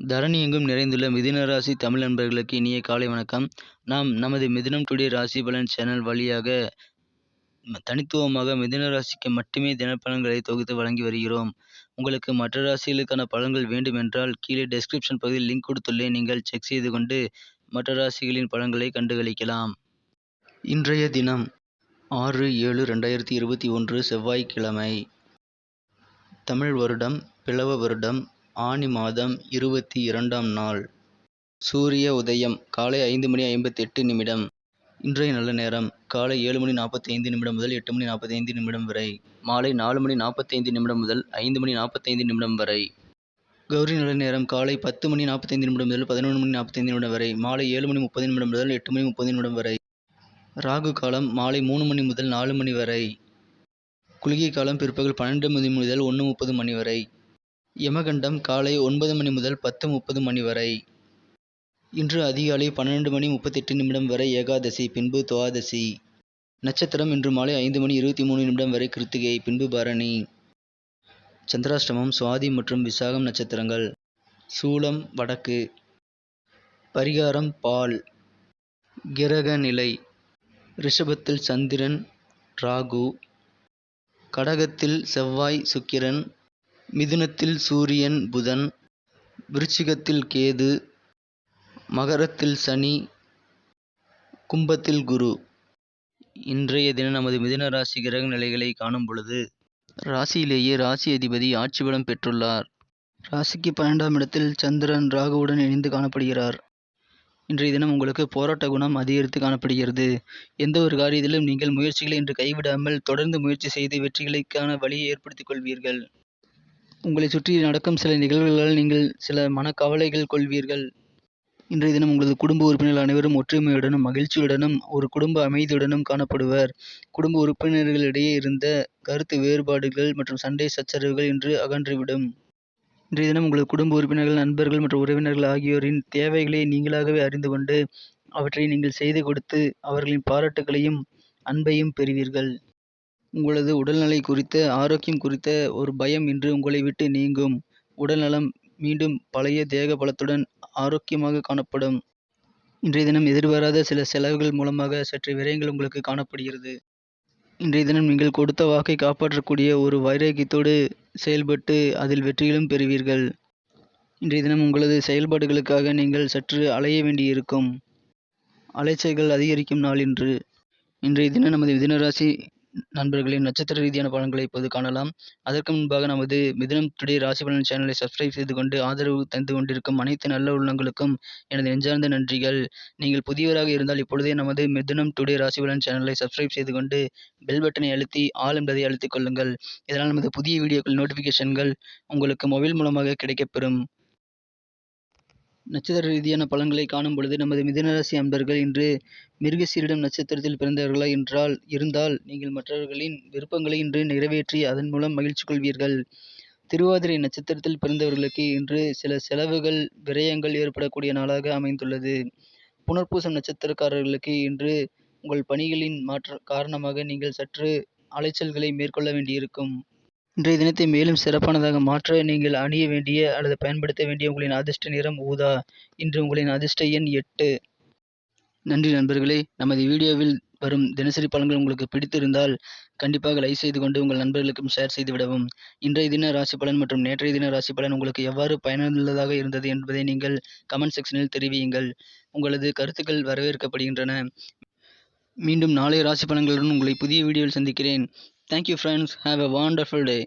தரணி எங்கும் நிறைந்துள்ள மிதுன ராசி தமிழ் நண்பர்களுக்கு இனிய காலை வணக்கம். நாம் நமது மிதுனம் டுடே ராசி பலன் சேனல் வழியாக தனித்துவமாக மிதுன ராசிக்கு மட்டுமே தினப்பலன்களை தொகுத்து வழங்கி வருகிறோம். உங்களுக்கு மற்ற ராசிகளுக்கான பலன்கள் வேண்டும் என்றால் கீழே டெஸ்கிரிப்ஷன் பகுதியில் லிங்க் கொடுத்துள்ளேன். நீங்கள் செக் செய்து கொண்டு மற்ற ராசிகளின் பலன்களை கண்டுகளிக்கலாம். இன்றைய தினம் 6/7/2021 செவ்வாய்க்கிழமை. தமிழ் வருடம் பிளவ வருடம் ஆனி மாதம் 22ஆம் நாள். சூரிய உதயம் காலை 5:58. இன்றைய நல்ல நேரம் காலை 7:45 முதல் 8:45 வரை, மாலை 4:45 முதல் 5:45 வரை. கௌரி நல்ல நேரம் காலை 10:45 முதல் 11:45 வரை, மாலை 7:30 முதல் 8:30 வரை. ராகு காலம் மாலை 3 முதல் 4 வரை. குளிகை காலம் பிற்பகல் 12 முதல் 1:30 வரை. யமகண்டம் காலை 9 முதல் 10:30 வரை. இன்று அதிகாலை 12:38 வரை ஏகாதசி, பின்பு துவாதசி. நட்சத்திரம் இன்று மாலை 5:23 வரை கிருத்திகை, பின்பு பரணி. சந்திராஷ்டமம் சுவாதி மற்றும் விசாகம் நட்சத்திரங்கள். சூலம் வடக்கு. பரிகாரம் பால். கிரக நிலை: ரிஷபத்தில் சந்திரன் ராகு, கடகத்தில் செவ்வாய் சுக்கிரன், மிதுனத்தில் சூரியன் புதன், விருச்சிகத்தில் கேது, மகரத்தில் சனி, கும்பத்தில் குரு. இன்றைய தினம் நமது மிதுன ராசி கிரக நிலைகளை காணும் பொழுது, ராசியிலேயே ராசி அதிபதி ஆட்சி பலம் பெற்றுள்ளார். ராசிக்கு 12ஆம் இடத்தில் சந்திரன் ராகுவுடன் இணைந்து காணப்படுகிறார். இன்றைய தினம் உங்களுக்கு போராட்ட குணம் அதிகரித்து காணப்படுகிறது. எந்த ஒரு காரியத்திலும் நீங்கள் முயற்சிகளை இன்று கைவிடாமல் தொடர்ந்து முயற்சி செய்து வெற்றிகளுக்கான வழியை ஏற்படுத்திக் கொள்வீர்கள். உங்களை சுற்றி நடக்கும் சில நிகழ்வுகளால் நீங்கள் சில மனக்கவலைகள் கொள்வீர்கள். இன்றைய தினம் உங்களது குடும்ப உறுப்பினர்கள் அனைவரும் ஒற்றுமையுடனும் மகிழ்ச்சியுடனும் ஒரு குடும்ப அமைதியுடனும் காணப்படுவர். குடும்ப உறுப்பினர்களிடையே இருந்த கருத்து வேறுபாடுகள் மற்றும் சண்டை சச்சரவுகள் இன்று அகன்றுவிடும். இன்றைய தினம் உங்களது குடும்ப உறுப்பினர்கள், நண்பர்கள் மற்றும் உறவினர்கள் ஆகியோரின் தேவைகளை நீங்களாகவே அறிந்து கொண்டு அவற்றை நீங்கள் செய்து கொடுத்து அவர்களின் பாராட்டுகளையும் அன்பையும் பெறுவீர்கள். உங்களது உடல்நிலை குறித்த ஆரோக்கியம் குறித்த ஒரு பயம் இன்று உங்களை விட்டு நீங்கும். உடல் நலம் மீண்டும் பழைய தேக பலத்துடன் ஆரோக்கியமாக காணப்படும். இன்றைய தினம் எதிர்பாராத சில செலவுகள் மூலமாக சற்று விரயங்கள் உங்களுக்கு காணப்படுகிறது. இன்றைய தினம் நீங்கள் கொடுத்த வாக்கை காப்பாற்றக்கூடிய ஒரு வைராக்கியத்தோடு செயல்பட்டு அதில் வெற்றிகளும் பெறுவீர்கள். இன்றைய தினம் உங்களது செயல்பாடுகளுக்காக நீங்கள் சற்று அலைய வேண்டியிருக்கும். அலைச்சல்கள் அதிகரிக்கும் நாள் இன்று. இன்றைய தினம் நமது மிதுனராசி நண்பர்களின் நட்சத்திர ரீதியான பலன்களை இப்போது காணலாம். அதற்கு முன்பாக நமது மிதுனம் டுடே ராசி பலன் சேனலை சப்ஸ்கிரைப் செய்து கொண்டு ஆதரவு தந்து கொண்டிருக்கும் அனைத்து நல்ல உள்ளங்களுக்கும் எனது நெஞ்சார்ந்த நன்றிகள். நீங்கள் புதியவராக இருந்தால் இப்பொழுதே நமது மிதுனம் டுடே ராசி பலன் சேனலை சப்ஸ்கிரைப் செய்து கொண்டு பெல் பட்டனை அழுத்தி ஆல் என்பதை அழுத்திக் கொள்ளுங்கள். இதனால் நமது புதிய வீடியோக்கள் நோட்டிஃபிகேஷன்கள் உங்களுக்கு மொபைல் மூலமாக கிடைக்கப்பெறும். நட்சத்திர ரீதியான பலன்களை காணும் பொழுது நமது மிதுனராசி அன்பர்கள் இன்று மிருகசீரிடம் நட்சத்திரத்தில் பிறந்தவர்களா இருந்தால் நீங்கள் மற்றவர்களின் விருப்பங்களை இன்று நிறைவேற்றி அதன் மூலம் மகிழ்ச்சி கொள்வீர்கள். திருவாதிரை நட்சத்திரத்தில் பிறந்தவர்களுக்கு இன்று சில செலவுகள் விரயங்கள் ஏற்படக்கூடிய நாளாக அமைந்துள்ளது. புனர்பூசம் நட்சத்திரக்காரர்களுக்கு இன்று உங்கள் பணிகளின் காரணமாக நீங்கள் சற்று அலைச்சல்களை மேற்கொள்ள வேண்டியிருக்கும். இன்றைய தினத்தை மேலும் சிறப்பானதாக மாற்ற நீங்கள் அணிய வேண்டிய அல்லது பயன்படுத்த வேண்டிய உங்களின் அதிர்ஷ்ட நிறம் ஊதா. இன்று உங்களின் அதிர்ஷ்ட எண் 8. நன்றி நண்பர்களே. நமது வீடியோவில் வரும் தினசரி பலன்கள் உங்களுக்கு பிடித்திருந்தால் கண்டிப்பாக லைக் செய்து கொண்டு உங்கள் நண்பர்களுக்கும் ஷேர் செய்து விடவும். இன்றைய தின ராசி பலன் மற்றும் நேற்றைய தின ராசி பலன் உங்களுக்கு எவ்வாறு பயனுள்ளதாக இருந்தது என்பதை நீங்கள் கமெண்ட் செக்ஷனில் தெரிவியுங்கள். உங்களது கருத்துக்கள் வரவேற்கப்படுகின்றன. மீண்டும் நாளை ராசி பலன்களுடன் உங்களை புதிய வீடியோவில் சந்திக்கிறேன். Thank you friends. Have a wonderful day.